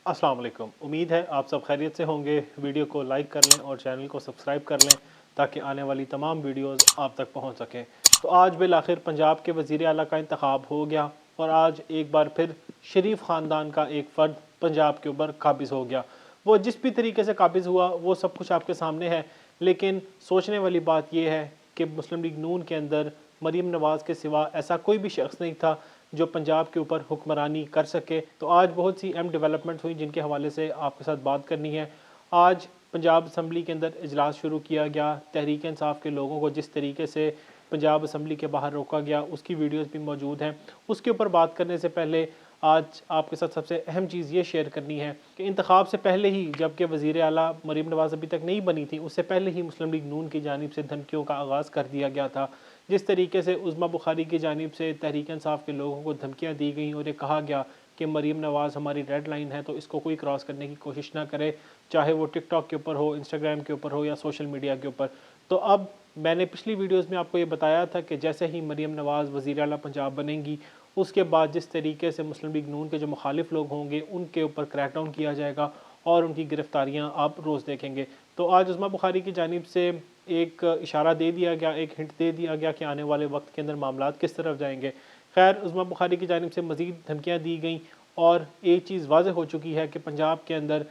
अस्सलाम वालेकुम। उम्मीद है आप सब खैरियत से होंगे। वीडियो को लाइक कर लें और चैनल को सब्सक्राइब कर लें ताकि आने वाली तमाम वीडियोस आप तक पहुंच सकें। तो आज बिल आखिर पंजाब के वज़ीर आला का इंतखाब हो गया और आज एक बार फिर शरीफ ख़ानदान का एक फ़र्द पंजाब के ऊपर काबिज़ हो गया। वो जिस भी तरीके से काबिज़ हुआ वो सब कुछ आपके सामने है, लेकिन सोचने वाली बात यह है कि मुस्लिम लीग नून के अंदर मरीम नवाज़ के सिवा ऐसा कोई भी शख्स नहीं था जो पंजाब के ऊपर हुक्मरानी कर सके। तो आज बहुत सी अहम डेवलपमेंट्स हुई जिनके हवाले से आपके साथ बात करनी है। आज पंजाब असम्बली के अंदर इजलास शुरू किया गया। तहरीक इंसाफ के लोगों को जिस तरीके से पंजाब असम्बली के बाहर रोका गया उसकी वीडियोस भी मौजूद हैं। उसके ऊपर बात करने से पहले आज आपके साथ सबसे अहम चीज़ ये शेयर करनी है कि इंतखाब से पहले ही, जबकि वज़ीर आला मरीम नवाज़ अभी तक नहीं बनी थी, उससे पहले ही मुस्लिम लीग नून की जानिब से धमकियों का आगाज़ कर दिया गया था। जिस तरीके से उज़्मा बुखारी की जानिब से तहरीक इंसाफ के लोगों को धमकियाँ दी गई और ये कहा गया कि मरीम नवाज़ हमारी रेड लाइन है, तो इसको कोई क्रॉस करने की कोशिश ना करे, चाहे वो टिकटॉक के ऊपर हो, इंस्टाग्राम के ऊपर हो या सोशल मीडिया के ऊपर। तो अब मैंने पिछली वीडियोज़ में आपको ये बताया था कि जैसे ही मरीम नवाज़ वज़ीर आला पंजाब बनेंगी उसके बाद जिस तरीके से मुस्लिम लीग नून के जो मुखालिफ लोग होंगे उनके ऊपर क्रैकडाउन किया जाएगा और उनकी गिरफ्तारियां आप रोज़ देखेंगे। तो आज उज़्मा बुखारी की जानिब से एक इशारा दे दिया गया, एक हिंट दे दिया गया कि आने वाले वक्त के अंदर मामलात किस तरफ जाएंगे। खैर, उज़्मा बुखारी की जानिब से मज़ीद धमकियाँ दी गई और एक चीज़ वाज़ेह हो चुकी है कि पंजाब के अंदर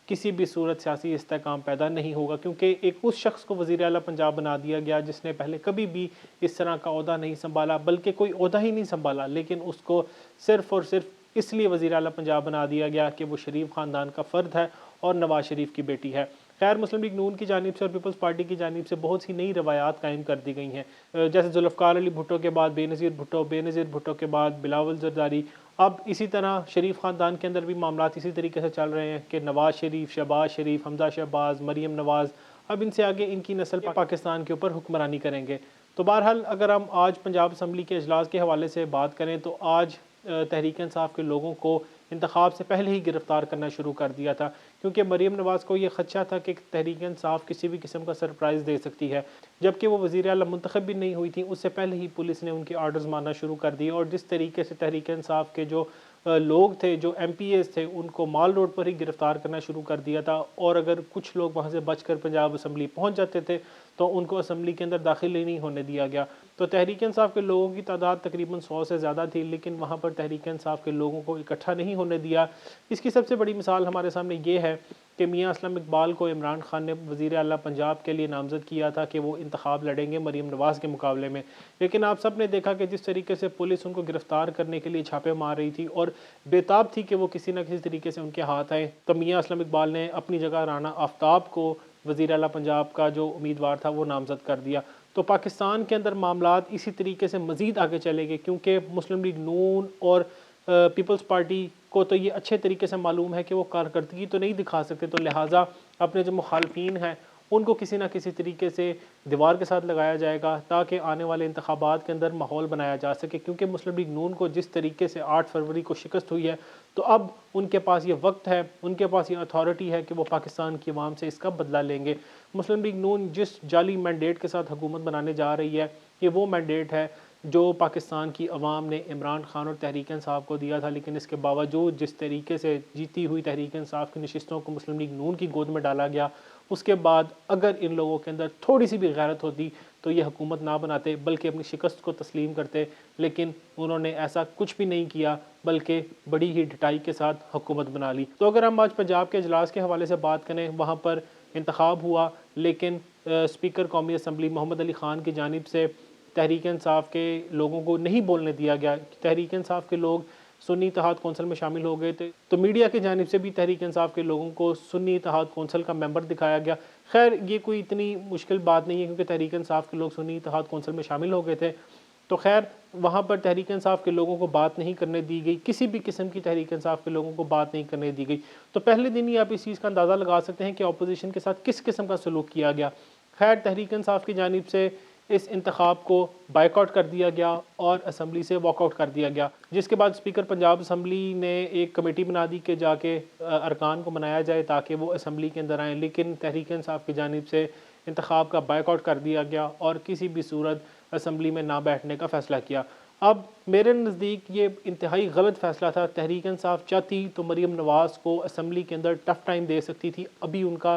किसी भी सूरत सियासी इस्तेहकाम पैदा नहीं होगा, क्योंकि एक उस शख्स को वज़ीर आला पंजाब बना दिया गया जिसने पहले कभी भी इस तरह का ओहदा नहीं संभाला, बल्कि कोई ओहदा ही नहीं संभाला, लेकिन उसको सिर्फ़ और सिर्फ इसलिए वज़ीर आला पंजाब बना दिया गया कि वो शरीफ ख़ानदान का फ़र्द है और नवाज़ शरीफ की बेटी है। खैर, मुस्लिम लीग नून की जानिब से और पीपल्स पार्टी की जानिब से बहुत सी नई रवायात कायम कर दी गई हैं। जैसे जुल्फ़िकार अली भुट्टो के बाद बेनज़ीर भुट्टो, बेनज़ीर भुट्टो के बाद बिलावल ज़रदारी। अब इसी तरह शरीफ ख़ानदान के अंदर भी मामलात इसी तरीके से चल रहे हैं कि नवाज़ शरीफ, शहबाज शरीफ, हमज़ा शहबाज, मरीम नवाज़, अब इनसे आगे इनकी नस्ल पाकिस्तान के ऊपर हुक्मरानी करेंगे। तो बहरहाल, अगर हम आज पंजाब असम्बली के इजलास के हवाले से बात करें तो आज तहरीक इंसाफ के लोगों को इंतखाब से पहले ही गिरफ़्तार करना शुरू कर दिया था, क्योंकि मरीम नवाज़ को ये ख़दशा था कि तहरीक इंसाफ किसी भी किस्म का सरप्राइज़ दे सकती है। जबकि वो वज़ीर आला मुंतखब भी नहीं हुई थी, उससे पहले ही पुलिस ने उनके आर्डर्स मानना शुरू कर दिए और जिस तरीके से तहरीक इंसाफ के जो लोग थे, जो MPAs थे, उनको माल रोड पर ही गिरफ़्तार करना शुरू कर दिया था और अगर कुछ लोग वहाँ से बचकर पंजाब असम्बली पहुँच जाते थे तो उनको असम्बली के अंदर दाखिल ही नहीं होने दिया गया। तो तहरीक इंसाफ के लोगों की तादाद तकरीबन 100 से ज़्यादा थी, लेकिन वहाँ पर तहरीक इंसाफ के लोगों को इकट्ठा नहीं होने दिया। इसकी सबसे बड़ी मिसाल हमारे सामने ये है कि मियाँ असलम इकबाल को इमरान खान ने वज़ीर आला पंजाब के लिए नामज़द किया था कि वो इंतखाब लड़ेंगे मरीम नवाज़ के मुकाबले में, लेकिन आप सब ने देखा कि जिस तरीके से पुलिस उनको गिरफ़्तार करने के लिए छापे मार रही थी और बेताब थी कि वो किसी न किसी तरीके से उनके हाथ आए, तो मियाँ असलम इकबाल ने अपनी जगह राना आफ्ताब को वज़ीर आला पंजाब का जो उम्मीदवार था वो नामज़द कर दिया। तो पाकिस्तान के अंदर मामलात इसी तरीके से मज़ीद आगे चले गए, क्योंकि मुस्लिम लीग नून और पीपल्स पार्टी को तो ये अच्छे तरीके से मालूम है कि वो कारकर्दगी तो नहीं दिखा सकते, तो लिहाजा अपने जो मुखालफीन हैं उनको किसी न किसी तरीके से दीवार के साथ लगाया जाएगा ताकि आने वाले इंतखाबात के अंदर माहौल बनाया जा सके। क्योंकि मुस्लिम लीग नून को जिस तरीके से 8 फरवरी को शिकस्त हुई है, तो अब उनके पास ये वक्त है, उनके पास ये अथॉरिटी है कि वो पाकिस्तान की आवाम से इसका बदला लेंगे। मुस्लिम लीग नून जिस जाली मैंडेट के साथ हुकूमत बनाने जा रही है, ये वो मैंडेट है जो पाकिस्तान की अवाम ने इमरान खान और तहरीक इंसाफ को दिया था, लेकिन इसके बावजूद जिस तरीके से जीती हुई तहरीक इंसाफ की नशिस्तों को मुस्लिम लीग नून की गोद में डाला गया, उसके बाद अगर इन लोगों के अंदर थोड़ी सी भी गैरत होती तो ये हुकूमत ना बनाते, बल्कि अपनी शिकस्त को तस्लीम करते, लेकिन उन्होंने ऐसा कुछ भी नहीं किया, बल्कि बड़ी ही ढिठाई के साथ हुकूमत बना ली। तो अगर हम आज पंजाब के इजलास के हवाले से बात करें, वहाँ पर इंतखाब हुआ, लेकिन स्पीकर कौमी असम्बली मोहम्मद अली ख़ान की जानिब से तहरीक इंसाफ के लोगों को नहीं बोलने दिया गया। तहरीक इंसाफ के लोग सुन्नी इत्तेहाद कौंसिल में शामिल हो गए थे, तो मीडिया की जानिब से भी तहरीक इंसाफ के लोगों को सुन्नी इत्तेहाद कौंसिल का मेंबर दिखाया गया। खैर, ये कोई इतनी मुश्किल बात नहीं है, क्योंकि तहरीक इंसाफ के लोग सुन्नी इत्तेहाद कौंसिल में शामिल हो गए थे। तो खैर, वहाँ पर तहरीक इंसाफ के लोगों को बात नहीं करने दी गई, किसी भी किस्म की तहरीक इंसाफ के लोगों को बात नहीं करने दी गई। तो पहले दिन ही आप इस चीज़ का अंदाज़ा लगा सकते हैं कि अपोजिशन के साथ किस किस्म का सलूक किया गया। खैर, तहरीक इंसाफ की जानिब से इस इंतखाब को बाइकआउट कर दिया गया और असम्बली से वॉकआउट कर दिया गया, जिसके बाद स्पीकर पंजाब असम्बली ने एक कमेटी बना दी कि जाके अरकान को मनाया जाए ताकि वो असम्बली के अंदर आएँ, लेकिन तहरीक इंसाफ की जानिब से इंतखाब का बाइकआउट कर दिया गया और किसी भी सूरत असम्बली में ना बैठने का फ़ैसला किया। अब मेरे नज़दीक ये इंतहाई गलत फ़ैसला था। तहरीक इंसाफ चाहती तो मरीम नवाज़ को असम्बली के अंदर टफ़ टाइम दे सकती थी। अभी उनका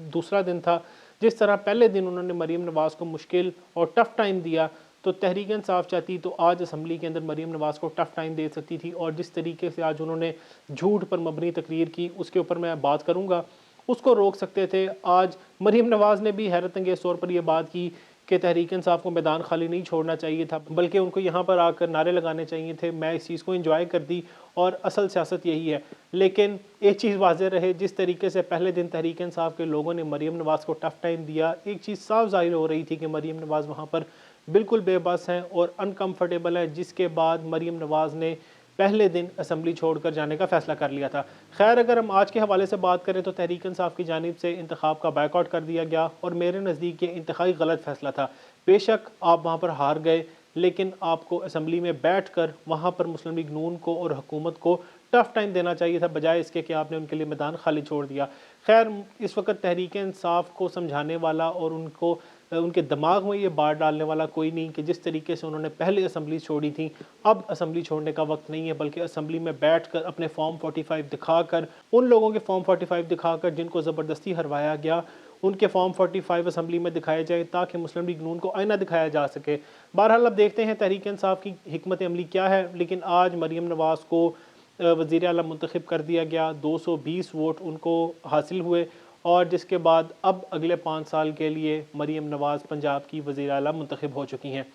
दूसरा दिन था। जिस तरह पहले दिन उन्होंने मरीम नवाज़ को मुश्किल और टफ़ टाइम दिया, तो तहरीक इंसाफ चाहती तो आज असम्बली के अंदर मरीम नवाज़ को टफ़ टाइम दे सकती थी। और जिस तरीके से आज उन्होंने झूठ पर मबनी तकरीर की, उसके ऊपर मैं बात करूँगा, उसको रोक सकते थे। आज मरीम नवाज़ ने भी हैरत अंगेज़ तौर पर यह बात की कि तहरीक इंसाफ को मैदान खाली नहीं छोड़ना चाहिए था, बल्कि उनको यहाँ पर आकर नारे लगाने चाहिए थे। मैं इस चीज़ को एंजॉय कर दी और असल सियासत यही है। लेकिन एक चीज़ वाज़ेह रहे, जिस तरीके से पहले दिन तहरीक इंसाफ के लोगों ने मरीम नवाज़ को टफ़ टाइम दिया, एक चीज़ साफ ज़ाहिर हो रही थी कि मरीम नवाज़ वहाँ पर बिल्कुल बेबस हैं और अनकम्फर्टेबल है, जिसके बाद मरीम नवाज़ ने पहले दिन असम्बली छोड़कर जाने का फ़ैसला कर लिया था। खैर, अगर हम आज के हवाले से बात करें तो तहरीक इंसाफ की जानिब से इंतखाब का बायकॉट कर दिया गया और मेरे नज़दीक ये इंतहाई गलत फ़ैसला था। बेशक आप वहाँ पर हार गए, लेकिन आपको असम्बली में बैठ कर वहाँ पर मुस्लिम लीग नून को और हुकूमत को टफ़ टाइम देना चाहिए था, बजाय इसके कि आपने उनके लिए मैदान खाली छोड़ दिया। खैर, इस वक्त तहरीक इंसाफ को समझाने वाला और उनको उनके दिमाग में ये बात डालने वाला कोई नहीं कि जिस तरीके से उन्होंने पहले असम्बली छोड़ी थी, अब असम्बली छोड़ने का वक्त नहीं है, बल्कि असम्बली में बैठकर अपने फॉर्म 45 दिखाकर, उन लोगों के फॉर्म 45 दिखाकर जिनको ज़बरदस्ती हरवाया गया, उनके फॉर्म 45 असम्बली में दिखाए जाए, ताकि मुस्लिम लीग नून को आईना दिखाया जा सके। बहरहाल, अब देखते हैं तहरीक इंसाफ की हिकमत अमली क्या है। लेकिन आज मरीम नवाज़ को वज़ीर आला मुंतखब कर दिया गया, 220 वोट उनको हासिल हुए और जिसके बाद अब अगले 5 साल के लिए मरीम नवाज़ पंजाब की वज़ीर आला मुंतखब हो चुकी हैं।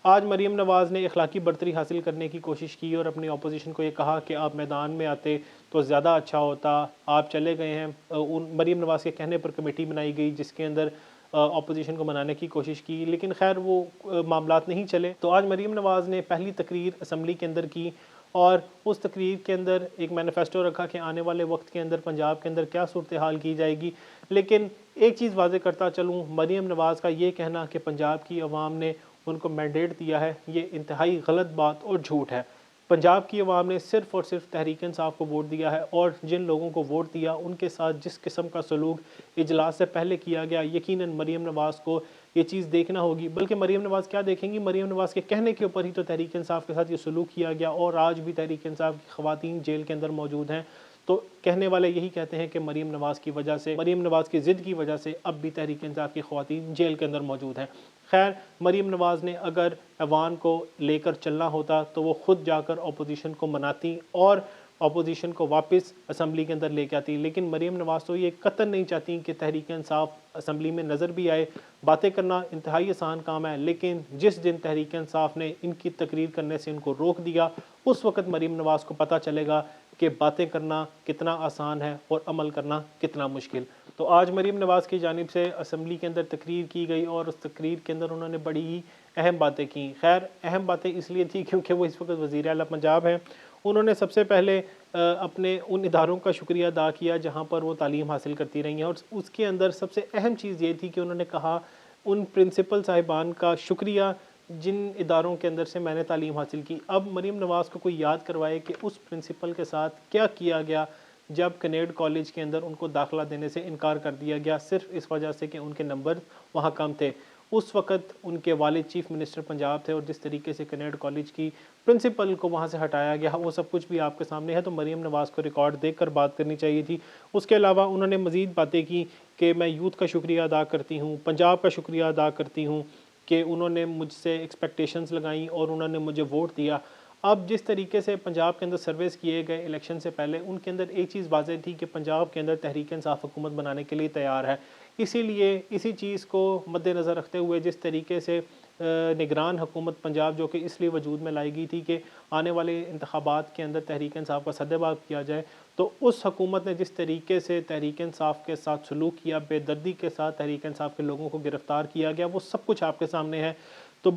आज मरीम नवाज़ ने इखलाकी बरतरी हासिल करने की कोशिश की और अपनी अपोजिशन को ये कहा कि आप मैदान में आते तो ज़्यादा अच्छा होता, आप चले गए हैं। उन मरीम नवाज़ के कहने पर कमेटी बनाई गई, जिसके अंदर अपोजिशन को मनाने की कोशिश की, लेकिन खैर वो मामलात नहीं चले। तो आज मरीम नवाज़ ने पहली तकरीर असम्बली के अंदर की और उस तकरीर के अंदर एक मैनिफेस्टो रखा कि आने वाले वक्त के अंदर पंजाब के अंदर क्या सूरत हाल की जाएगी। लेकिन एक चीज़ वाज़े करता चलूँ, मरीम नवाज़ का ये कहना कि पंजाब की अवाम ने उनको मैंडेट दिया है, ये इंतहाई गलत बात और झूठ है। पंजाब की अवाम ने सिर्फ़ और सिर्फ तहरीक इंसाफ को वोट दिया है और जिन लोगों को वोट दिया उनके साथ जिस किस्म का सलूक इजलास से पहले किया गया, यकीनन मरीम नवाज़ को ये चीज़ देखना होगी। बल्कि मरीम नवाज़ क्या देखेंगी, मरीम नवाज़ के कहने के ऊपर ही तो तहरीक इंसाफ के साथ ये सलूक किया गया और आज भी तहरीक इंसाफ की ख़वातीन जेल के अंदर मौजूद हैं। तो कहने वाले यही कहते हैं कि मरीम नवाज़ की वजह से, मरीम नवाज़ की ज़िद की वजह से अब भी तहरीक इंसाफ की ख़वातीन जेल के अंदर मौजूद हैं। खैर, मरीम नवाज़ ने अगर ऐवान को लेकर चलना होता तो वो ख़ुद जाकर अपोजिशन को मनाती और अपोजिशन को वापस असम्बली के अंदर लेके आती। लेकिन मरीम नवाज़ तो ये कतई नहीं चाहती कि तहरीक इंसाफ असम्बली में नज़र भी आए। बातें करना इंतहाई आसान काम है, लेकिन जिस दिन तहरीक इंसाफ ने इनकी तकरीर करने से इनको रोक दिया, उस वक़्त मरीम नवाज़ को पता चलेगा कि बातें करना कितना आसान है और अमल करना कितना मुश्किल। तो आज मरीम नवाज़ की जानिब से असम्बली के अंदर तकरीर की गई और उस तकरीर के अंदर उन्होंने बड़ी ही अहम बातें की। खैर, अहम बातें इसलिए थी क्योंकि वो इस वक्त वज़ीर आला पंजाब हैं। उन्होंने सबसे पहले अपने उन इदारों का शुक्रिया अदा किया जहाँ पर वो तालीम हासिल करती रही हैं और उसके अंदर सबसे अहम चीज़ ये थी कि उन्होंने कहा उन प्रिंसिपल साहिबान का शुक्रिया जिन इदारों के अंदर से मैंने तालीम हासिल की। अब मरीम नवाज़ को कोई याद करवाए कि उस प्रिंसिपल के साथ क्या किया गया जब कनेड कॉलेज के अंदर उनको दाखिला देने से इनकार कर दिया गया, सिर्फ इस वजह से कि उनके नंबर वहाँ कम थे। उस वक़्त उनके वालिद चीफ़ मिनिस्टर पंजाब थे और जिस तरीके से कनेड कॉलेज की प्रिंसिपल को वहाँ से हटाया गया, वो सब कुछ भी आपके सामने है। तो मरीम नवाज़ को रिकॉर्ड देखकर बात करनी चाहिए थी। उसके अलावा उन्होंने मज़ीद बातें की कि मैं यूथ का शुक्रिया अदा करती हूँ, पंजाब का शुक्रिया अदा करती हूँ कि उन्होंने मुझसे एक्सपेक्टेशंस लगाई और उन्होंने मुझे वोट दिया। अब जिस तरीके से पंजाब के अंदर सर्वेस किए गए इलेक्शन से पहले, उनके अंदर एक चीज़ वाज़ेह थी कि पंजाब के अंदर तहरीक इंसाफ हुकूमत बनाने के लिए तैयार है। इसीलिए इसी चीज़ को मद्देनज़र रखते हुए जिस तरीके से निगरान हुकूमत पंजाब, जो कि इसलिए वजूद में लाई गई थी कि आने वाले इंतखाबात के अंदर तहरीक इंसाफ का सद्देबाब किया जाए, तो उस हुकूमत ने जिस तरीके से तहरीक इंसाफ के साथ सलूक किया, बेदर्दी के साथ तहरीक इंसाफ के लोगों को गिरफ़्तार किया गया, वो सब कुछ आपके सामने है। तो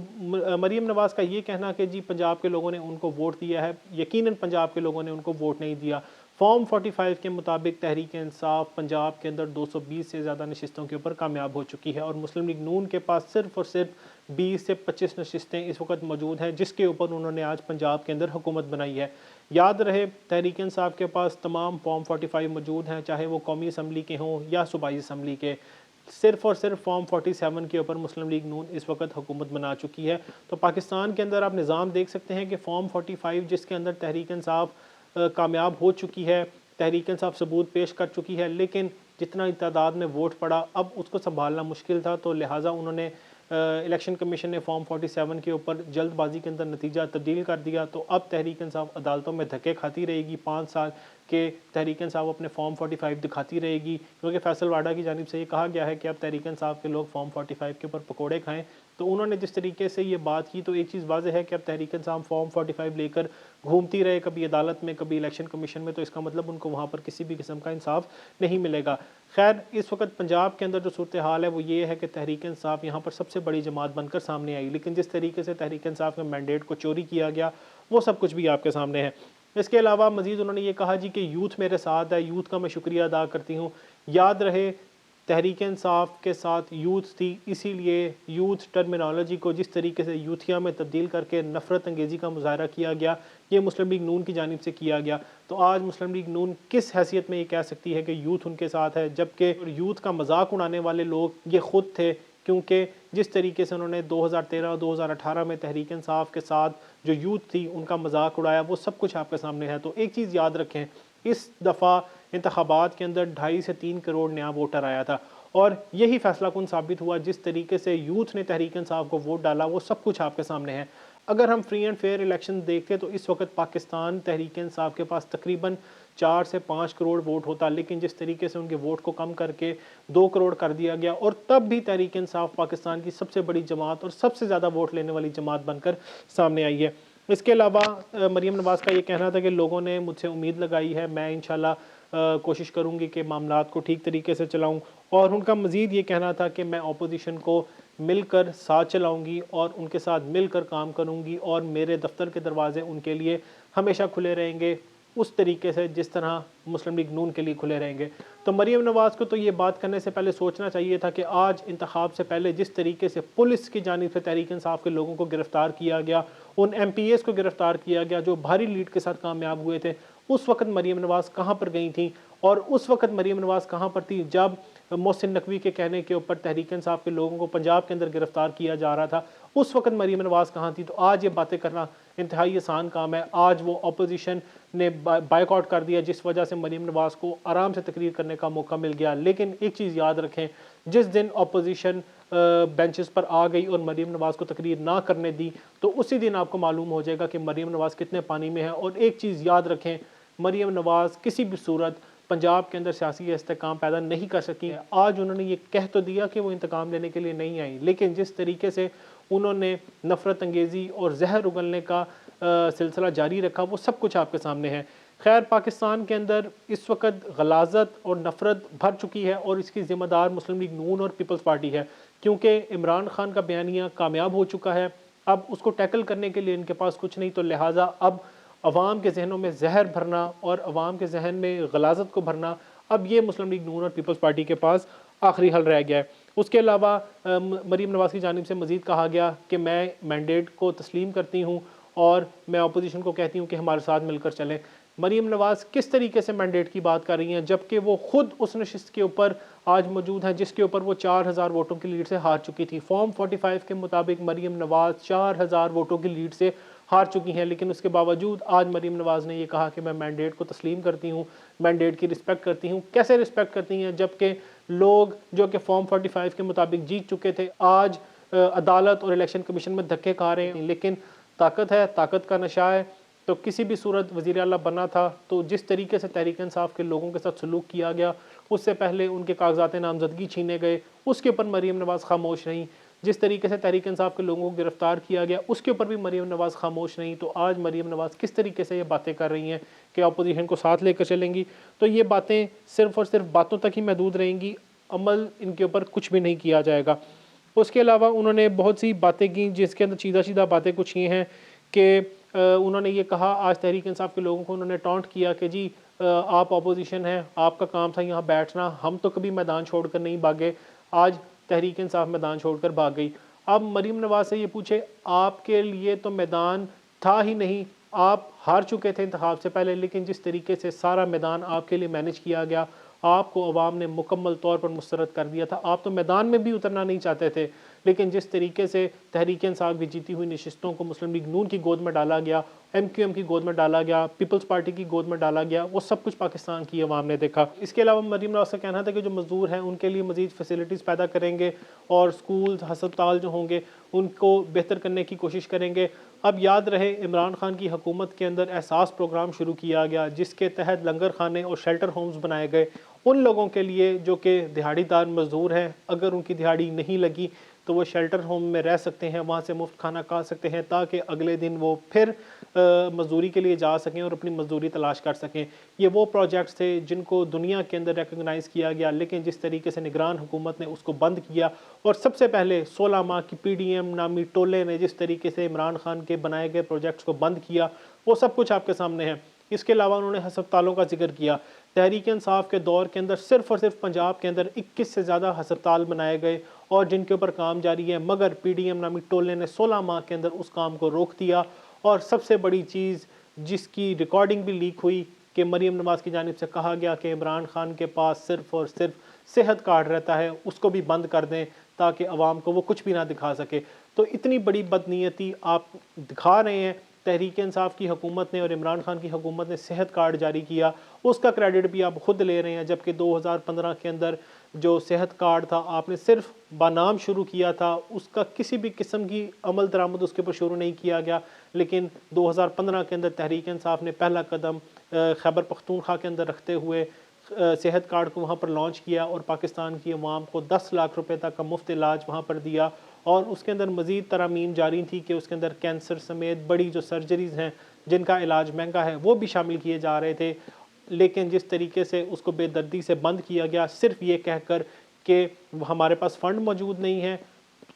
मरीम नवाज़ का ये कहना कि जी पंजाब के लोगों ने उनको वोट दिया है, यकीनन पंजाब के लोगों ने उनको वोट नहीं दिया। फॉर्म 45 के मुताबिक तहरीक इंसाफ पंजाब के अंदर 220 से ज़्यादा नशिस्तों के ऊपर कामयाब हो चुकी है और मुस्लिम लीग नून के पास सिर्फ़ और सिर्फ 20 से 25 नशिस्तें इस वक्त मौजूद हैं, जिसके ऊपर उन्होंने आज पंजाब के अंदर हुकूमत बनाई है। याद रहे, तहरीक इंसाफ के पास तमाम फॉर्म 45 मौजूद हैं, चाहे वो कौमी असम्बली के हों या सूबाई असम्बली के। सिर्फ़ और सिर्फ फॉर्म 47 के ऊपर मुस्लिम लीग नून इस वक्त हुकूमत बना चुकी है। तो पाकिस्तान के अंदर आप निज़ाम देख सकते हैं कि फॉर्म 45 जिसके अंदर तहरीक इंसाफ कामयाब हो चुकी है, तहरीक इंसाफ सबूत पेश कर चुकी है, लेकिन जितना तादाद में वोट पड़ा अब उसको संभालना मुश्किल था, तो लिहाजा उन्होंने इलेक्शन कमीशन ने फॉर्म 47 के ऊपर जल्दबाजी के अंदर नतीजा तब्दील कर दिया। तो अब तहरीक इंसाफ अदालतों में धक्के खाती रहेगी, 5 साल के तहरीक इंसाफ अपने फॉर्म 45 दिखाती रहेगी, क्योंकि फैसल वाडा की जानिब से ये कहा गया है कि अब तहरीक इंसाफ के लोग फॉर्म 45 के ऊपर पकौड़े खाएं। तो उन्होंने जिस तरीके से ये बात की, तो एक चीज़ वाज़ेह है कि अब तहरीक इंसाफ फॉर्म 45 लेकर घूमती रहे, कभी अदालत में कभी इलेक्शन कमीशन में, तो इसका मतलब उनको वहाँ पर किसी भी किस्म का इंसाफ नहीं मिलेगा। खैर, इस वक्त पंजाब के अंदर जो सूरत हाल है वो ये है कि तहरीक इंसाफ यहाँ पर सबसे बड़ी जमात बनकर सामने आई, लेकिन जिस तरीके से तहरीक इंसाफ के मैंडेट को चोरी किया गया वो सब कुछ भी आपके सामने है। इसके अलावा मज़ीद उन्होंने ये कहा जी कि यूथ मेरे साथ है, यूथ का मैं शुक्रिया अदा करती हूँ। याद रहे तहरीक इंसाफ के साथ यूथ थी, इसीलिए यूथ टर्मिनोलॉजी को जिस तरीके से यूथिया में तब्दील करके नफ़रत अंगेज़ी का मुजाहरा किया गया, ये मुस्लिम लीग नून की जानिब से किया गया। तो आज मुस्लिम लीग नून किस हैसियत में ये कह सकती है कि यूथ उनके साथ है, जबकि यूथ का मजाक उड़ाने वाले लोग ये ख़ुद थे, क्योंकि जिस तरीके से उन्होंने 2013 और 2018 में तहरीक इंसाफ के साथ जो यूथ थी उनका मजाक उड़ाया, वो सब कुछ आपके सामने है। तो एक चीज़ याद रखें, इस दफ़ा इंतखाबात के अंदर 2.5 से 3 करोड़ नया वोटर आया था, और यही फैसला कुन साबित हुआ। जिस तरीके से यूथ ने तहरीक इंसाफ को वोट डाला वो सब कुछ आपके सामने है। अगर हम फ्री एंड फेयर इलेक्शन देखें तो इस वक्त पाकिस्तान तहरीक इंसाफ के पास तकरीबन 4 से 5 करोड़ वोट होता, लेकिन जिस तरीके से उनके वोट को कम करके 2 करोड़ कर दिया गया, और तब भी तहरीक इंसाफ पाकिस्तान की सबसे बड़ी जमात और सबसे ज़्यादा वोट लेने वाली जमात बनकर सामने आई है। इसके अलावा मरीम नवाज़ का ये कहना था कि लोगों ने मुझसे उम्मीद लगाई है, मैं इंशाल्लाह कोशिश करूँगी कि मामलात को ठीक तरीके से चलाऊँ, और उनका मज़ीद ये कहना था कि मैं अपोजिशन को मिलकर साथ चलाऊँगी और उनके साथ मिलकर काम करूँगी, और मेरे दफ्तर के दरवाज़े उनके लिए हमेशा खुले रहेंगे, उस तरीके से जिस तरह मुस्लिम लीग नून के लिए खुले रहेंगे। तो मरीम नवाज़ को तो ये बात करने से पहले सोचना चाहिए था कि आज इंतखाब से पहले जिस तरीके से पुलिस की जानिब से तहरीक इंसाफ के लोगों को गिरफ़्तार किया गया, उन MPs को गिरफ़्तार किया गया जो भारी लीड के साथ कामयाब हुए थे, उस वक्त मरीम नवाज़ कहाँ पर गई थी, और उस वक्त मरीम नवाज़ कहाँ पर थी जब मोहसिन नकवी के कहने के ऊपर तहरीक इंसाफ के लोगों को पंजाब के अंदर गिरफ़्तार किया जा रहा था, उस वक्त मरीम नवाज़ कहाँ थी। तो आज ये बातें करना इंतहाई आसान काम है। आज वो अपोजिशन ने बाइकआउट कर दिया, जिस वजह से मरीम नवाज़ को आराम से तकरीर करने का मौका मिल गया। लेकिन एक चीज़ याद रखें, जिस दिन अपोजिशन बेंचेस पर आ गई और मरीम नवाज़ को तकरीर ना करने दी, तो उसी दिन आपको मालूम हो जाएगा कि मरीम नवाज़ कितने पानी में है। और एक चीज़ याद रखें, मरीम नवाज़ किसी भी सूरत पंजाब के अंदर सियासी इस्तेकाम पैदा नहीं कर सकी। आज उन्होंने ये कह तो दिया कि वो इंतकाम लेने के लिए नहीं आई, लेकिन जिस तरीके से उन्होंने नफ़रत अंगेज़ी और जहर उगलने का सिलसिला जारी रखा, वो सब कुछ आपके सामने है। खैर, पाकिस्तान के अंदर इस वक्त गलाजत और नफ़रत भर चुकी है, और इसकी ज़िम्मेदार मुस्लिम लीग नून और पीपल्स पार्टी है, क्योंकि इमरान खान का बयानिया कामयाब हो चुका है। अब उसको टैकल करने के लिए इनके पास कुछ नहीं, तो लिहाजा अब अवाम के जहनों में जहर भरना और अवाम के जहन में गलाजत को भरना, अब ये मुस्लिम लीग नून और पीपल्स पार्टी के पास आखिरी हल रह गया है। उसके अलावा मरीम नवाज़ की जानिब से मज़ीद कहा गया कि मैं मैंडेट को तस्लीम करती हूँ और मैं अपोजिशन को कहती हूँ कि हमारे साथ मिलकर चलें। मरीम नवाज़ किस तरीके से मैंडेट की बात कर रही हैं, जबकि वो खुद उस नशिस्त के ऊपर आज मौजूद हैं जिसके ऊपर वो 4000 वोटों की लीड से हार चुकी थी। फॉर्म 45 के मुताबिक मरीम नवाज़ 4000 वोटों की लीड से हार चुकी हैं, लेकिन उसके बावजूद आज मरीम नवाज़ ने ये कहा कि मैं मैंडेट को तस्लीम करती हूँ, मैंडेट की रिस्पेक्ट करती हूँ। कैसे रिस्पेक्ट करती हैं, जबकि लोग जो कि फॉर्म 45 के मुताबिक जीत चुके थे आज अदालत और इलेक्शन कमीशन में धक्के खा रहे हैं। लेकिन ताकत है, ताकत का नशा है, तो किसी भी सूरत वज़ीर आला बनना था, तो जिस तरीके से तहरीक इंसाफ के लोगों के साथ सलूक किया गया, उससे पहले उनके कागजात नामजदगी छीने गए, उसके ऊपर मरीम नवाज़ खामोश नहीं। जिस तरीके से तहरीक इंसाफ के लोगों को गिरफ्तार किया गया, उसके ऊपर भी मरीम नवाज़ खामोश नहीं। तो आज मरीम नवाज़ किस तरीके से ये बातें कर रही हैं कि अपोजिशन को साथ लेकर चलेंगी, तो ये बातें सिर्फ़ और सिर्फ बातों तक ही महदूद रहेंगी, अमल इनके ऊपर कुछ भी नहीं किया जाएगा। उसके अलावा उन्होंने बहुत सी बातें की, जिसके अंदर सीधा सीधा बातें कुछ ये हैं कि उन्होंने ये कहा, आज तहरीक इंसाफ के लोगों को उन्होंने टॉन्ट किया कि जी आप अपोजिशन हैं, आपका काम था यहाँ बैठना, हम तो कभी मैदान छोड़कर नहीं भागे, आज तहरीक इंसाफ मैदान छोड़कर भाग गई। अब मरीम नवाज़ से ये पूछे, आपके लिए तो मैदान था ही नहीं, आप हार चुके थे इंतखाब से पहले, लेकिन जिस तरीके से सारा मैदान आपके लिए मैनेज किया गया आपको अवाम ने मुकम्मल तौर पर मुस्तरद कर दिया था। आप तो मैदान में भी उतरना नहीं चाहते थे, लेकिन जिस तरीके से तहरीक इंसाफ की जीती हुई नशिस्तों को मुस्लिम लीग नून की गोद में डाला गया, MQM की गोद में डाला गया, पीपल्स पार्टी की गोद में डाला गया, वो सब कुछ पाकिस्तान की अवाम ने देखा। इसके अलावा मरीम नवाज़ का कहना था कि जो मज़दूर हैं उनके लिए मज़ीद फैसिलिटीज़ पैदा करेंगे और स्कूल हस्पताल जो होंगे उनको बेहतर करने की कोशिश करेंगे। अब याद रहे, इमरान खान की हुकूमत के अंदर एहसास प्रोग्राम शुरू किया गया जिसके तहत लंगर खाने और शेल्टर होम्स बनाए गए उन लोगों के लिए जो कि दिहाड़ीदार मज़दूर हैं। अगर उनकी दिहाड़ी नहीं लगी तो वो शेल्टर होम में रह सकते हैं, वहाँ से मुफ्त खाना खा सकते हैं ताकि अगले दिन वो फिर मज़दूरी के लिए जा सकें और अपनी मज़दूरी तलाश कर सकें। ये वो प्रोजेक्ट्स थे जिनको दुनिया के अंदर रिकगनाइज़ किया गया, लेकिन जिस तरीके से निगरान हुकूमत ने उसको बंद किया और सबसे पहले 16 माह की PDM नामी टोले ने जिस तरीके से इमरान खान के बनाए गए प्रोजेक्ट्स को बंद किया, वो सब कुछ आपके सामने है। इसके अलावा उन्होंने हस्पतालों का जिक्र किया। तहरीक इंसाफ के दौर के अंदर सिर्फ़ और सिर्फ पंजाब के अंदर 21 से ज़्यादा हस्पताल बनाए गए और जिनके ऊपर काम जारी है, मगर PDM नामी टोले ने 16 माह के अंदर उस काम को रोक दिया। और सबसे बड़ी चीज़ जिसकी रिकॉर्डिंग भी लीक हुई कि मरीम नवाज़ की जानिब से कहा गया कि इमरान खान के पास सिर्फ़ और सिर्फ सेहत कार्ड रहता है, उसको भी बंद कर दें ताकि अवाम को वो कुछ भी ना दिखा सके। तो इतनी बड़ी बदनीयती आप दिखा रहे हैं। तहरीक इंसाफ की हुकूमत ने और इमरान खान की हुकूमत ने सेहत कार्ड जारी किया, उसका क्रेडिट भी आप खुद ले रहे हैं, जबकि 2015 के अंदर जो सेहत कार्ड था आपने सिर्फ बानाम शुरू किया था, उसका किसी भी किस्म की अमल दरामद उसके ऊपर शुरू नहीं किया गया। लेकिन 2015 के अंदर तहरीक इंसाफ ने पहला कदम खैबर पख्तूनख्वा के अंदर रखते हुए सेहत कार्ड को वहाँ पर लॉन्च किया और पाकिस्तान की अवाम को 10 लाख रुपए तक का मुफ्त इलाज वहाँ पर दिया। और उसके अंदर मज़ीद तरामीम जारी थी कि उसके अंदर कैंसर समेत बड़ी जो सर्जरीज़ हैं जिनका इलाज महंगा है वो भी शामिल किए जा रहे थे। लेकिन जिस तरीके से उसको बेदर्दी से बंद किया गया, सिर्फ ये कहकर कि हमारे पास फ़ंड मौजूद नहीं है।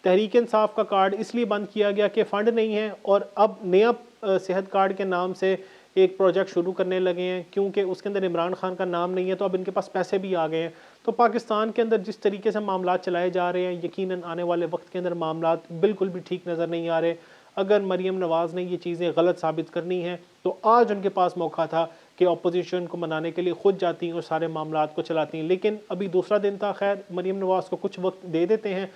तहरीक इंसाफ का कार्ड इसलिए बंद किया गया कि फ़ंड नहीं है और अब नया सेहत कार्ड के नाम से एक प्रोजेक्ट शुरू करने लगे हैं क्योंकि उसके अंदर इमरान खान का नाम नहीं है, तो अब इनके पास पैसे भी आ गए हैं। तो पाकिस्तान के अंदर जिस तरीके से मामला चलाए जा रहे हैं, यकीनन आने वाले वक्त के अंदर मामला बिल्कुल भी ठीक नज़र नहीं आ रहे। अगर मरीम नवाज़ ने ये चीज़ें गलत साबित करनी है तो आज उनके पास मौका था कि अपोजिशन को मनाने के लिए खुद जाती और सारे मामलात को चलाती, लेकिन अभी दूसरा दिन था। खैर, मरीम नवाज़ को कुछ वक्त दे देते हैं,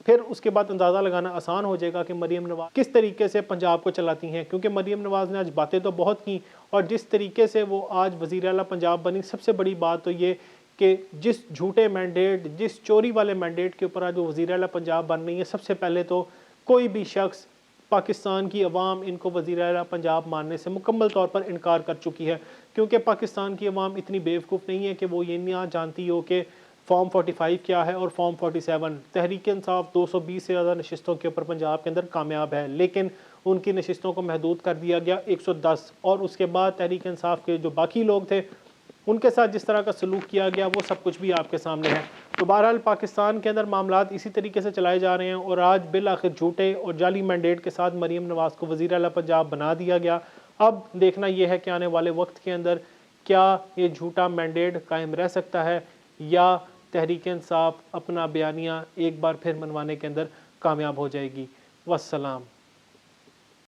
फिर उसके बाद अंदाज़ा लगाना आसान हो जाएगा कि मरीम नवाज़ किस तरीके से पंजाब को चलाती हैं। क्योंकि मरीम नवाज़ ने आज बातें तो बहुत की और जिस तरीके से वो आज वज़ीर आला पंजाब बनी, सबसे बड़ी बात तो ये कि जिस झूठे मैंडेट, जिस चोरी वाले मैंडेट के ऊपर आज वो वज़ीर आला पंजाब बन रही है, सबसे पहले तो कोई भी शख्स, पाकिस्तान की अवाम इनको वज़ीर आला पंजाब मानने से मुकम्मल तौर पर इनकार कर चुकी है। क्योंकि पाकिस्तान की अवाम इतनी बेवकूफ़ नहीं है कि वो ये ना जानती हो कि फॉर्म 45 क्या है और फॉर्म 47। तहरीक इंसाफ 220 से ज़्यादा नशिस्तों के ऊपर पंजाब के अंदर कामयाब है, लेकिन उनकी नशिस्तों को महदूद कर दिया गया 110। और उसके बाद तहरीक इंसाफ के जो बाकी लोग थे उनके साथ जिस तरह का सलूक किया गया वो सब कुछ भी आपके सामने है। तो बहरहाल पाकिस्तान के अंदर मामलात इसी तरीके से चलाए जा रहे हैं और आज बिल आखिर झूठे और जाली मैंडेट के साथ मरीम नवाज़ को वज़ीर आला पंजाब बना दिया गया। अब देखना यह है कि आने वाले वक्त के अंदर क्या ये झूठा मैंडेट कायम रह सकता है या तहरीक इंसाफ अपना बयानिया एक बार फिर मनवाने के अंदर कामयाब हो जाएगी। वस्सलाम।